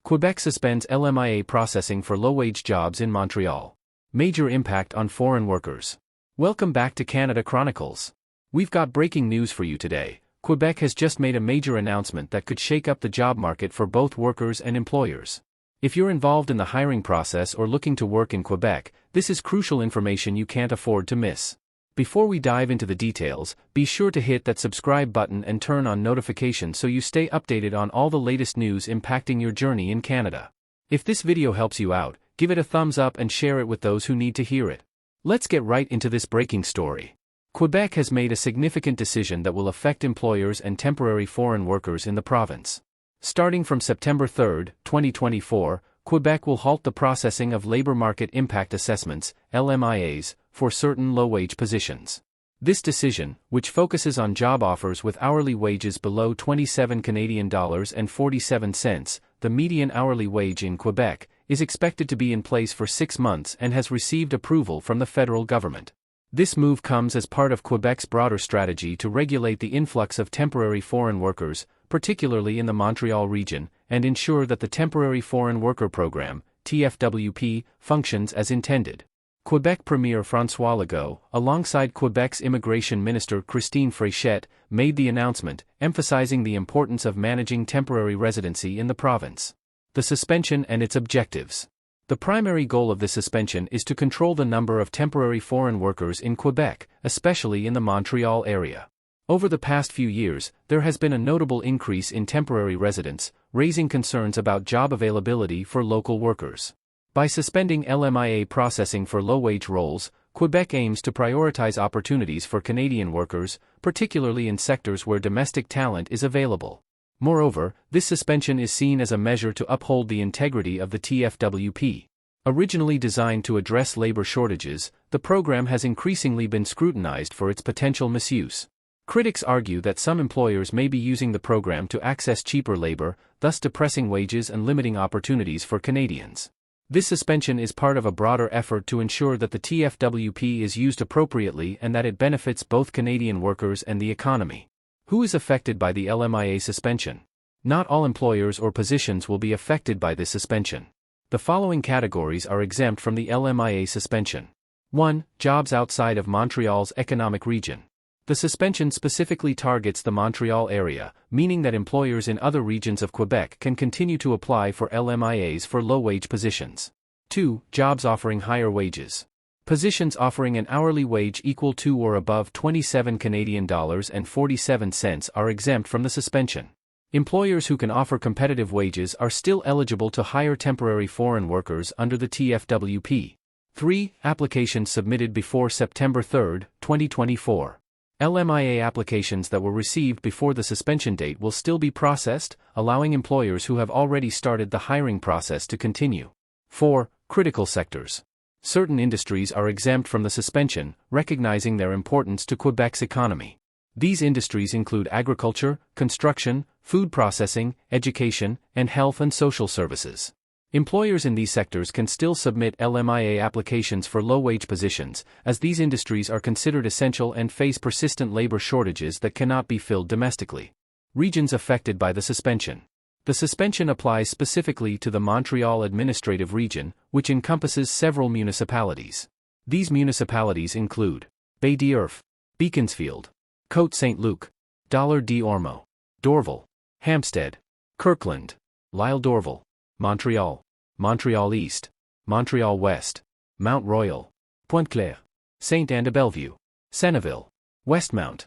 Quebec suspends LMIA processing for low-wage jobs in Montreal. Major impact on foreign workers. Welcome back to Canada Chronicles. We've got breaking news for you today. Quebec has just made a major announcement that could shake up the job market for both workers and employers. If you're involved in the hiring process or looking to work in Quebec, this is crucial information you can't afford to miss. Before we dive into the details, be sure to hit that subscribe button and turn on notifications so you stay updated on all the latest news impacting your journey in Canada. If this video helps you out, give it a thumbs up and share it with those who need to hear it. Let's get right into this breaking story. Quebec has made a significant decision that will affect employers and temporary foreign workers in the province. Starting from September 3, 2024, Quebec will halt the processing of labor market impact assessments, LMIAs, for certain low-wage positions. This decision, which focuses on job offers with hourly wages below 27 Canadian dollars and 47 cents, the median hourly wage in Quebec, is expected to be in place for 6 months and has received approval from the federal government. This move comes as part of Quebec's broader strategy to regulate the influx of temporary foreign workers, particularly in the Montreal region, and ensure that the Temporary Foreign Worker Program, TFWP, functions as intended. Quebec Premier François Legault, alongside Quebec's Immigration Minister Christine Fréchette, made the announcement, emphasizing the importance of managing temporary residency in the province. The suspension and its objectives. The primary goal of the suspension is to control the number of temporary foreign workers in Quebec, especially in the Montreal area. Over the past few years, there has been a notable increase in temporary residents, raising concerns about job availability for local workers. By suspending LMIA processing for low-wage roles, Quebec aims to prioritize opportunities for Canadian workers, particularly in sectors where domestic talent is available. Moreover, this suspension is seen as a measure to uphold the integrity of the TFWP. Originally designed to address labor shortages, the program has increasingly been scrutinized for its potential misuse. Critics argue that some employers may be using the program to access cheaper labor, thus depressing wages and limiting opportunities for Canadians. This suspension is part of a broader effort to ensure that the TFWP is used appropriately and that it benefits both Canadian workers and the economy. Who is affected by the LMIA suspension? Not all employers or positions will be affected by this suspension. The following categories are exempt from the LMIA suspension. 1. Jobs outside of Montreal's economic region. The suspension specifically targets the Montreal area, meaning that employers in other regions of Quebec can continue to apply for LMIAs for low-wage positions. 2. Jobs offering higher wages. Positions offering an hourly wage equal to or above 27 Canadian dollars and 47 cents are exempt from the suspension. Employers who can offer competitive wages are still eligible to hire temporary foreign workers under the TFWP. 3. Applications submitted before September 3, 2024. LMIA applications that were received before the suspension date will still be processed, allowing employers who have already started the hiring process to continue. 4. Critical sectors. Certain industries are exempt from the suspension, recognizing their importance to Quebec's economy. These industries include agriculture, construction, food processing, education, and health and social services. Employers in these sectors can still submit LMIA applications for low-wage positions, as these industries are considered essential and face persistent labor shortages that cannot be filled domestically. Regions affected by the suspension. The suspension applies specifically to the Montreal Administrative Region, which encompasses several municipalities. These municipalities include Baie d'Irf, Beaconsfield, Côte-Saint-Luc, Dollard-d'Ormeau, Dorval, Hampstead, Kirkland, L'Isle-d'Orval, Montreal, Montreal East, Montreal West, Mount Royal, Pointe-Claire, Sainte-Anne-de-Bellevue, Senneville, Westmount.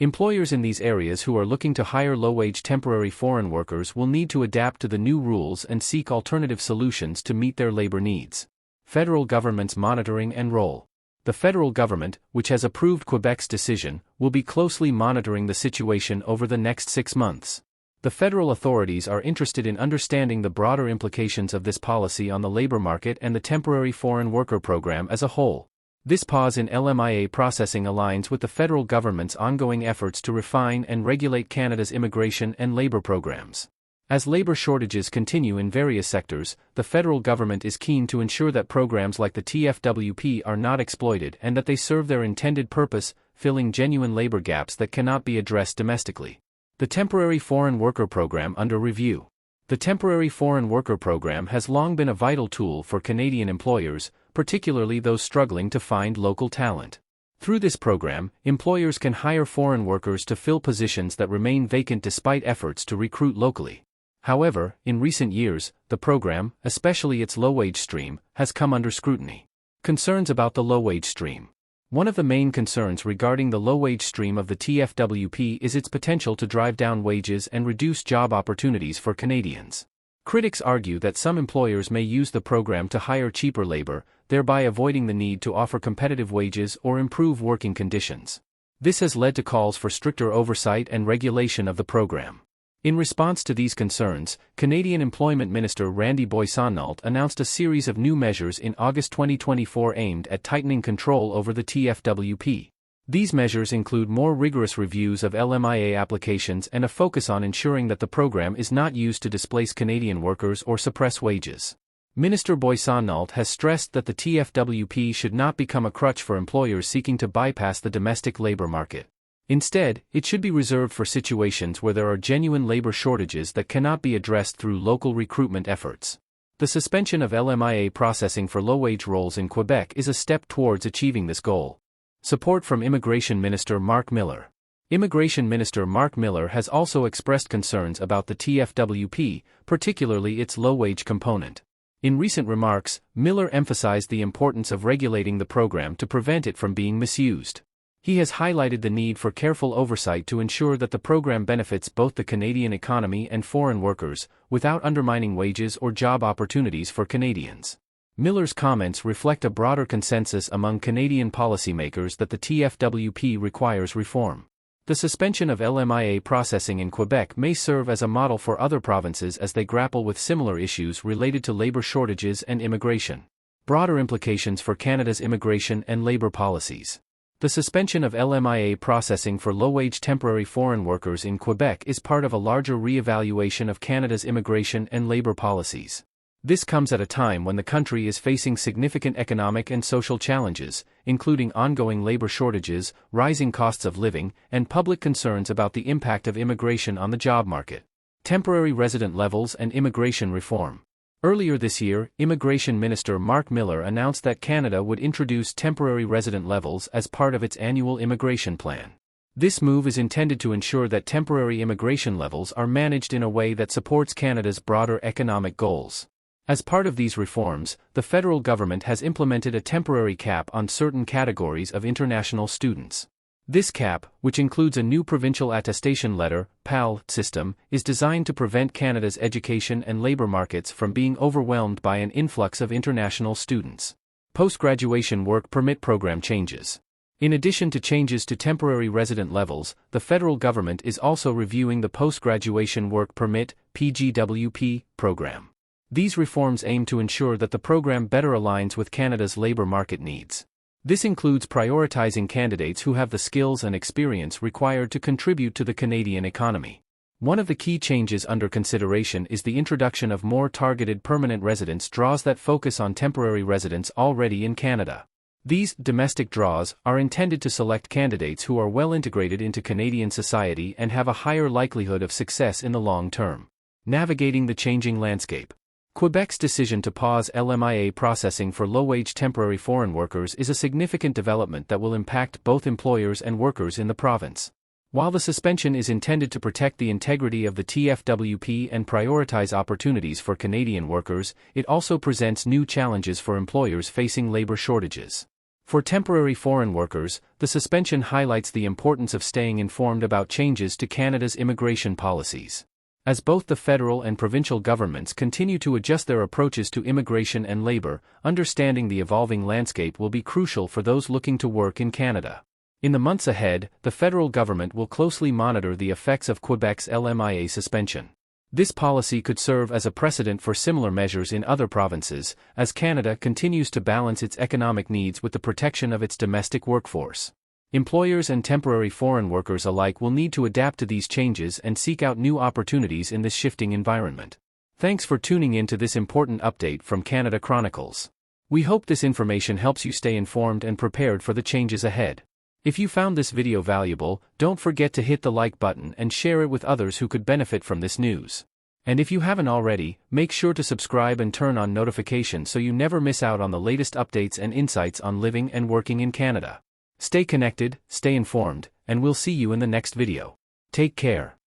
Employers in these areas who are looking to hire low-wage temporary foreign workers will need to adapt to the new rules and seek alternative solutions to meet their labor needs. Federal government's monitoring and role. The federal government, which has approved Quebec's decision, will be closely monitoring the situation over the next 6 months. The federal authorities are interested in understanding the broader implications of this policy on the labor market and the Temporary Foreign Worker Program as a whole. This pause in LMIA processing aligns with the federal government's ongoing efforts to refine and regulate Canada's immigration and labor programs. As labor shortages continue in various sectors, the federal government is keen to ensure that programs like the TFWP are not exploited and that they serve their intended purpose, filling genuine labor gaps that cannot be addressed domestically. The Temporary Foreign Worker Program under review. The Temporary Foreign Worker Program has long been a vital tool for Canadian employers, particularly those struggling to find local talent. Through this program, employers can hire foreign workers to fill positions that remain vacant despite efforts to recruit locally. However, in recent years, the program, especially its low-wage stream, has come under scrutiny. Concerns about the low-wage stream. One of the main concerns regarding the low-wage stream of the TFWP is its potential to drive down wages and reduce job opportunities for Canadians. Critics argue that some employers may use the program to hire cheaper labor, thereby avoiding the need to offer competitive wages or improve working conditions. This has led to calls for stricter oversight and regulation of the program. In response to these concerns, Canadian Employment Minister Randy Boissonnault announced a series of new measures in August 2024 aimed at tightening control over the TFWP. These measures include more rigorous reviews of LMIA applications and a focus on ensuring that the program is not used to displace Canadian workers or suppress wages. Minister Boissonnault has stressed that the TFWP should not become a crutch for employers seeking to bypass the domestic labor market. Instead, it should be reserved for situations where there are genuine labor shortages that cannot be addressed through local recruitment efforts. The suspension of LMIA processing for low-wage roles in Quebec is a step towards achieving this goal. Support from Immigration Minister Mark Miller. Immigration Minister Mark Miller has also expressed concerns about the TFWP, particularly its low-wage component. In recent remarks, Miller emphasized the importance of regulating the program to prevent it from being misused. He has highlighted the need for careful oversight to ensure that the program benefits both the Canadian economy and foreign workers, without undermining wages or job opportunities for Canadians. Miller's comments reflect a broader consensus among Canadian policymakers that the TFWP requires reform. The suspension of LMIA processing in Quebec may serve as a model for other provinces as they grapple with similar issues related to labor shortages and immigration. Broader implications for Canada's immigration and labor policies. The suspension of LMIA processing for low-wage temporary foreign workers in Quebec is part of a larger re-evaluation of Canada's immigration and labor policies. This comes at a time when the country is facing significant economic and social challenges, including ongoing labor shortages, rising costs of living, and public concerns about the impact of immigration on the job market. Temporary resident levels and immigration reform. Earlier this year, Immigration Minister Mark Miller announced that Canada would introduce temporary resident levels as part of its annual immigration plan. This move is intended to ensure that temporary immigration levels are managed in a way that supports Canada's broader economic goals. As part of these reforms, the federal government has implemented a temporary cap on certain categories of international students. This cap, which includes a new provincial attestation letter (PAL) system, is designed to prevent Canada's education and labor markets from being overwhelmed by an influx of international students. Post-graduation work permit program changes. In addition to changes to temporary resident levels, the federal government is also reviewing the post-graduation work permit (PGWP) program. These reforms aim to ensure that the program better aligns with Canada's labor market needs. This includes prioritizing candidates who have the skills and experience required to contribute to the Canadian economy. One of the key changes under consideration is the introduction of more targeted permanent residence draws that focus on temporary residents already in Canada. These domestic draws are intended to select candidates who are well integrated into Canadian society and have a higher likelihood of success in the long term. Navigating the changing landscape. Quebec's decision to pause LMIA processing for low-wage temporary foreign workers is a significant development that will impact both employers and workers in the province. While the suspension is intended to protect the integrity of the TFWP and prioritize opportunities for Canadian workers, it also presents new challenges for employers facing labor shortages. For temporary foreign workers, the suspension highlights the importance of staying informed about changes to Canada's immigration policies. As both the federal and provincial governments continue to adjust their approaches to immigration and labor, understanding the evolving landscape will be crucial for those looking to work in Canada. In the months ahead, the federal government will closely monitor the effects of Quebec's LMIA suspension. This policy could serve as a precedent for similar measures in other provinces, as Canada continues to balance its economic needs with the protection of its domestic workforce. Employers and temporary foreign workers alike will need to adapt to these changes and seek out new opportunities in this shifting environment. Thanks for tuning in to this important update from Canada Chronicles. We hope this information helps you stay informed and prepared for the changes ahead. If you found this video valuable, don't forget to hit the like button and share it with others who could benefit from this news. And if you haven't already, make sure to subscribe and turn on notifications so you never miss out on the latest updates and insights on living and working in Canada. Stay connected, stay informed, and we'll see you in the next video. Take care.